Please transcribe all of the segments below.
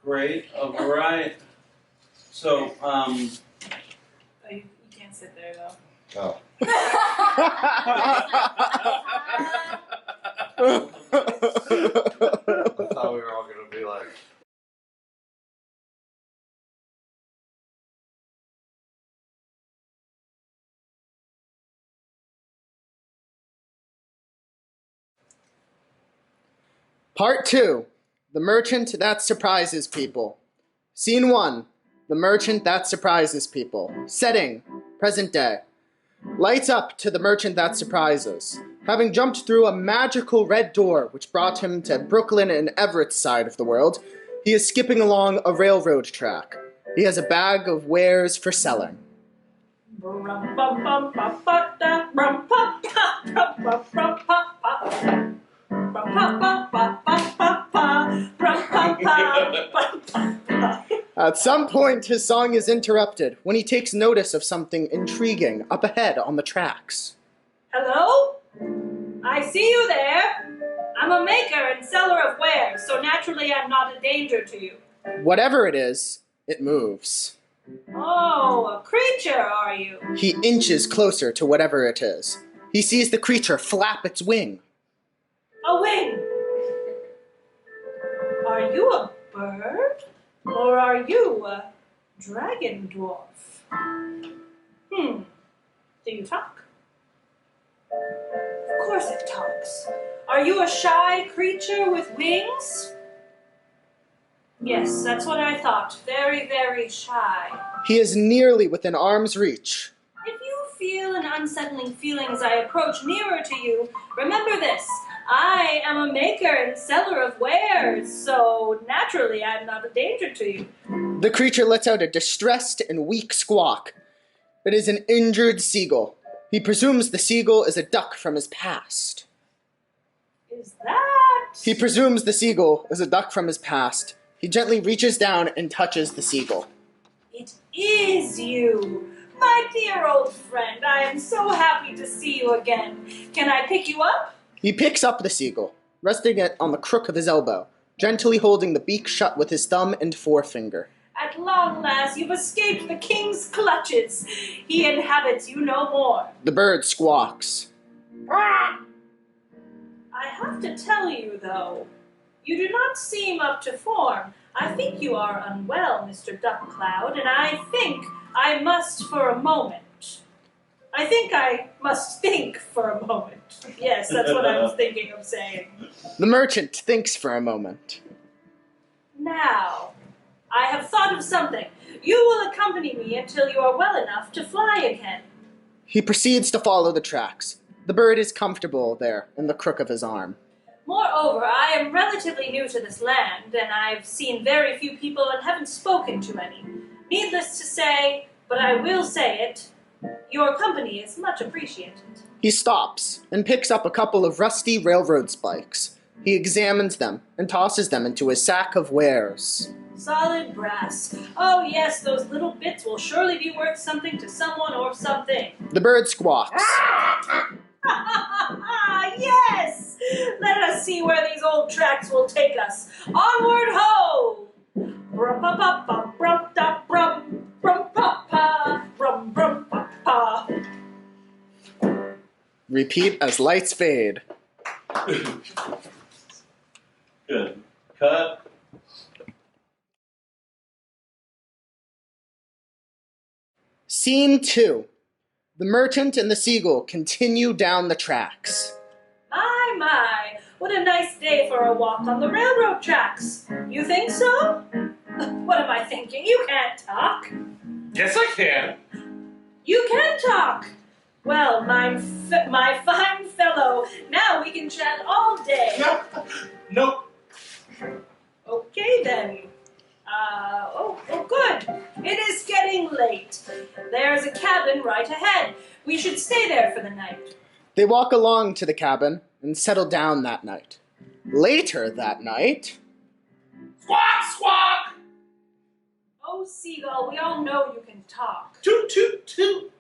Great. All right. So, Oh, you can't sit there though. Oh. I thought we were all going to be like... Part 2. The Merchant That Surprises People. Scene 1. The Merchant That Surprises People. Setting. Present day. Lights up to the Merchant That Surprises. Having jumped through a magical red door which brought him to Brooklyn and Everett's side of the world, he is skipping along a railroad track. He has a bag of wares for selling. At some point, his song is interrupted when he takes notice of something intriguing up ahead on the tracks. Hello? I see you there. I'm a maker and seller of wares, so naturally I'm not a danger to you. Whatever it is, it moves. Oh, a creature, are you? He inches closer to whatever it is. He sees the creature flap its wing. A wing. Are you a bird? Or are you a dragon dwarf? Do you talk? Of course it talks. Are you a shy creature with wings? Yes, that's what I thought. Very, very shy. He is nearly within arm's reach. If you feel an unsettling feeling as I approach nearer to you, remember this. I am a maker and seller of wares, so naturally I'm not a danger to you. The creature lets out a distressed and weak squawk. It is an injured seagull. He presumes the seagull is a duck from his past. Is that? He presumes the seagull is a duck from his past. He gently reaches down and touches the seagull. It is you. My dear old friend, I am so happy to see you again. Can I pick you up? He picks up the seagull, resting it on the crook of his elbow, gently holding the beak shut with his thumb and forefinger. At long last, you've escaped the king's clutches. He inhabits you no more. The bird squawks. I have to tell you, though, you do not seem up to form. I think you are unwell, Mr. Duck Cloud, and I think I must for a moment. I think I must think for a moment. Yes, that's what I was thinking of saying. The merchant thinks for a moment. Now, I have thought of something. You will accompany me until you are well enough to fly again. He proceeds to follow the tracks. The bird is comfortable there in the crook of his arm. Moreover, I am relatively new to this land, and I've seen very few people and haven't spoken to any. Needless to say, but I will say it, your company is much appreciated. He stops and picks up a couple of rusty railroad spikes. He examines them and tosses them into his sack of wares. Solid brass. Oh yes, those little bits will surely be worth something to someone or something. The bird squawks. Yes! Let us see where these old tracks will take us. Onward ho! Brum-pa-pa-pa, brum-da-brum, brum-pa-pa, brum-brum-pa-pa. Repeat as lights fade. good. Cut. Scene 2. The merchant and the seagull continue down the tracks. My, what a nice day for a walk on the railroad tracks. You think so? What am I thinking? You can't talk. Yes, I can. You can talk. Well, my fine fellow, now we can chat all day. Nope. Okay, then. Good. It is getting late. There's a cabin right ahead. We should stay there for the night. They walk along to the cabin and settle down that night. Later that night... Squawk, squawk! Oh, Seagull, we all know you can talk. Toot, toot, toot.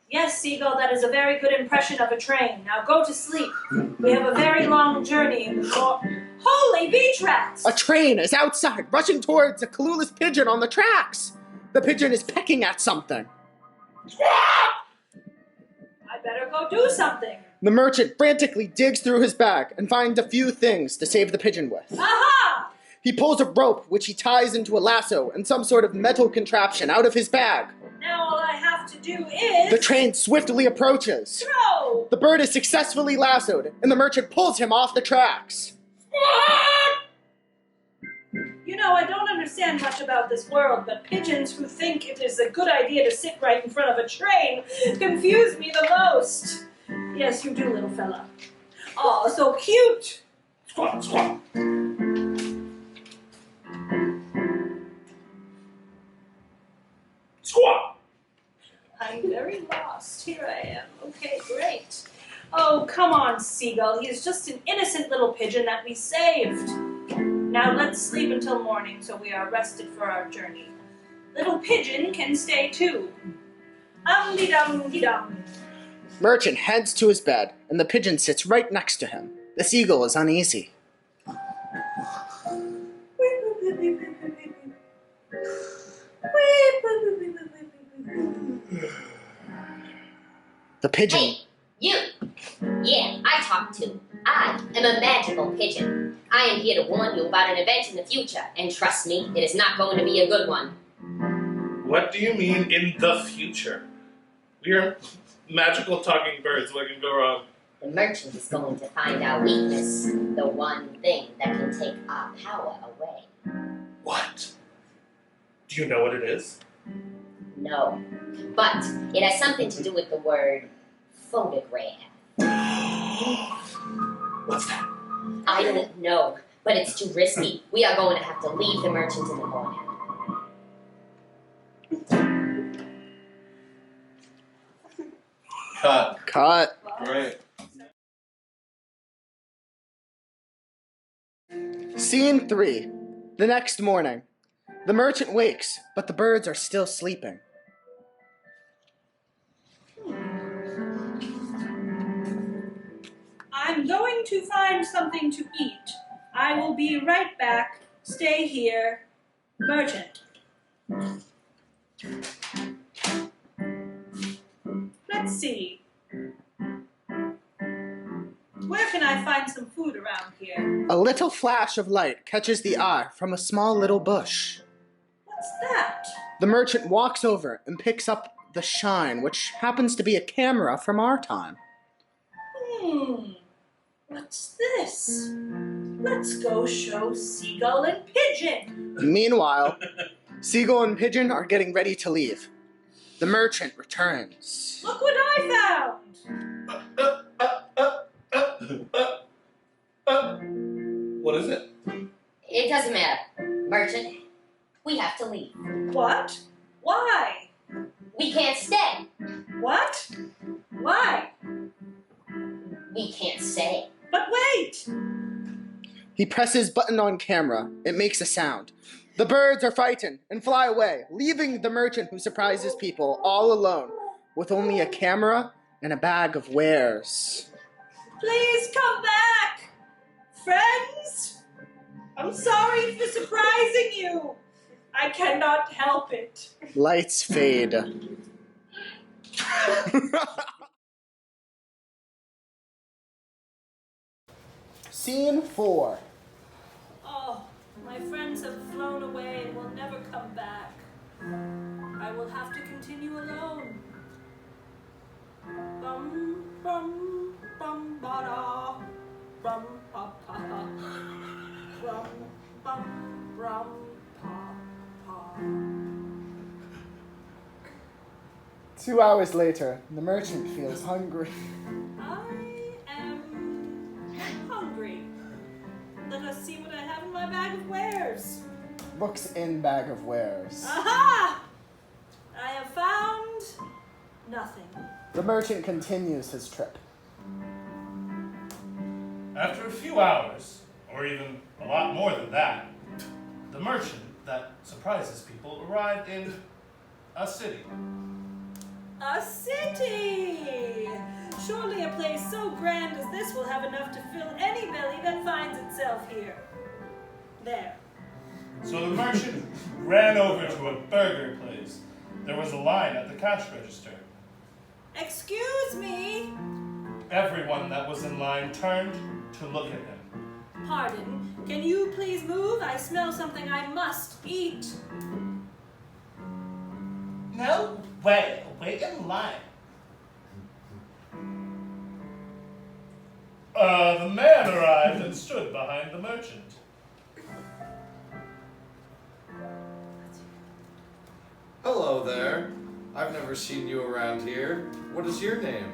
Yes, Seagull, that is a very good impression of a train. Now go to sleep. We have a very long journey in the Holy beach rats! A train is outside, rushing towards a clueless pigeon on the tracks. The pigeon is pecking at something. I better go do something. The merchant frantically digs through his bag and finds a few things to save the pigeon with. Aha! He pulls a rope which he ties into a lasso and some sort of metal contraption out of his bag. Now all I have to do is... The train swiftly approaches. throw! The bird is successfully lassoed, and the merchant pulls him off the tracks. You know, I don't understand much about this world, but pigeons who think it is a good idea to sit right in front of a train confuse me the most. Yes, you do, little fella. Aw, so cute! Squawk, squawk. Squawk! I'm very lost. Here I am. Okay, great. Oh, come on, Seagull. He is just an innocent little pigeon that we saved. Now let's sleep until morning so we are rested for our journey. Little pigeon can stay too. Um-de-dum-de-dum. Merchant heads to his bed, and the pigeon sits right next to him. The seagull is uneasy. The pigeon... Hey, you! Yeah, I talk to. I am a magical pigeon. I am here to warn you about an event in the future, and trust me, it is not going to be a good one. What do you mean in the future? We are magical talking birds. What can go wrong? The merchant is going to find our weakness, the one thing that can take our power away. What? Do you know what it is? No, but it has something to do with the word photograph. What's that? I don't know, but it's too risky. We are going to have to leave the merchant in the morning. Cut. Cut. Great. Scene 3. The next morning. The merchant wakes, but the birds are still sleeping. I'm going to find something to eat. I will be right back. Stay here. Merchant. Let's see. Where can I find some food around here? A little flash of light catches the eye from a small little bush. What's that? The merchant walks over and picks up the shine, which happens to be a camera from our time. What's this? Let's go show Seagull and Pigeon. Meanwhile, Seagull and Pigeon are getting ready to leave. The merchant returns. Look what I found! What is it? It doesn't matter. Merchant, we have to leave. What? Why? We can't stay. What? Why? We can't stay. But wait! He presses button on camera. It makes a sound. The birds are frightened and fly away, leaving the merchant who surprises people all alone with only a camera and a bag of wares. Please come back! Friends! I'm sorry for surprising you. I cannot help it. Lights fade. Scene 4. Oh, my friends have flown away and will never come back. I will have to continue alone. Bum, bum, bum, ba-da. Bum, pa, pa. Bum, bum, brum, pa, pa. 2 hours later, the merchant feels hungry. I am hungry. Let us see what I have in my bag of wares. Looks in bag of wares. Aha! I have found nothing. The merchant continues his trip. After a few hours, or even a lot more than that, the merchant that surprises people arrived in a city. A city! Surely a place so grand as this will have enough to fill any belly that finds itself here. There. So the merchant ran over to a burger place. There was a line at the cash register. Excuse me. Everyone that was in line turned to look at him. Pardon. Can you please move? I smell something I must eat. No way. Wait in line. The man arrived and stood behind the merchant. Hello there. I've never seen you around here. What is your name?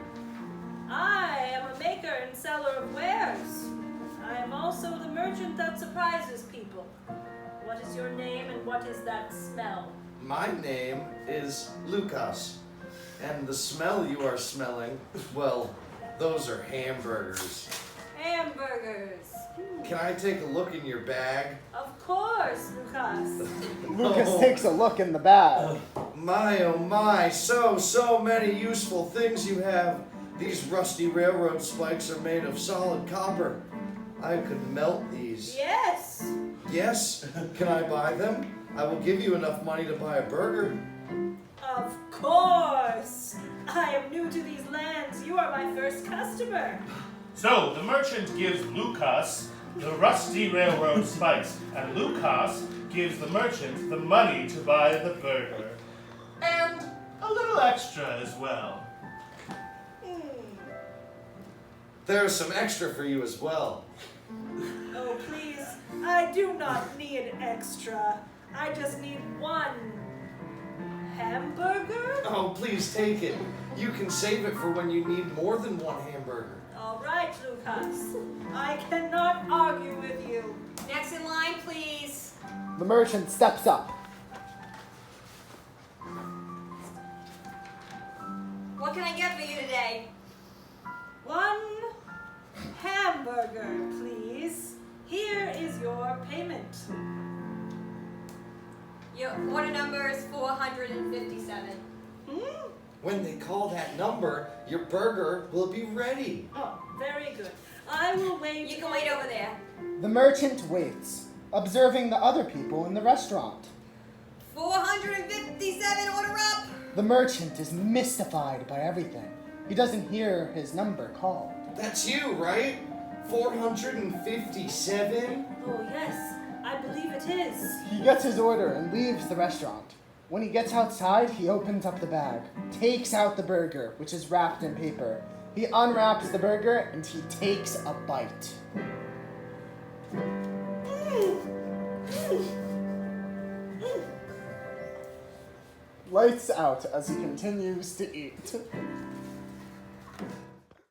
I am a maker and seller of wares. I am also the merchant that surprises people. What is your name and what is that smell? My name is Lucas. And the smell you are smelling, well, those are hamburgers. Hamburgers. Can I take a look in your bag? Of course, Lucas. Lucas takes a look in the bag. My, oh my, so many useful things you have. These rusty railroad spikes are made of solid copper. I could melt these. Yes. Yes? Can I buy them? I will give you enough money to buy a burger. Of course. I am new to these lands. You are my first customer. So the merchant gives Lucas the rusty railroad spikes, and Lucas gives the merchant the money to buy the burger. And a little extra as well. There's some extra for you as well. Oh, please. I do not need extra. I just need one hamburger. Oh, please take it. You can save it for when you need more than one hamburger. All right, Lucas. I cannot argue with you. Next in line, please. The merchant steps up. What can I get for you today? One hamburger, please. Here is your payment. Your order number is 457. When they call that number, your burger will be ready. Oh, very good. I will wait. You can wait over there. The merchant waits, observing the other people in the restaurant. 457, order up! The merchant is mystified by everything. He doesn't hear his number called. That's you, right? 457? Oh, yes. I believe it is. He gets his order and leaves the restaurant. When he gets outside, he opens up the bag, takes out the burger, which is wrapped in paper. He unwraps the burger and he takes a bite. Lights out as he continues to eat.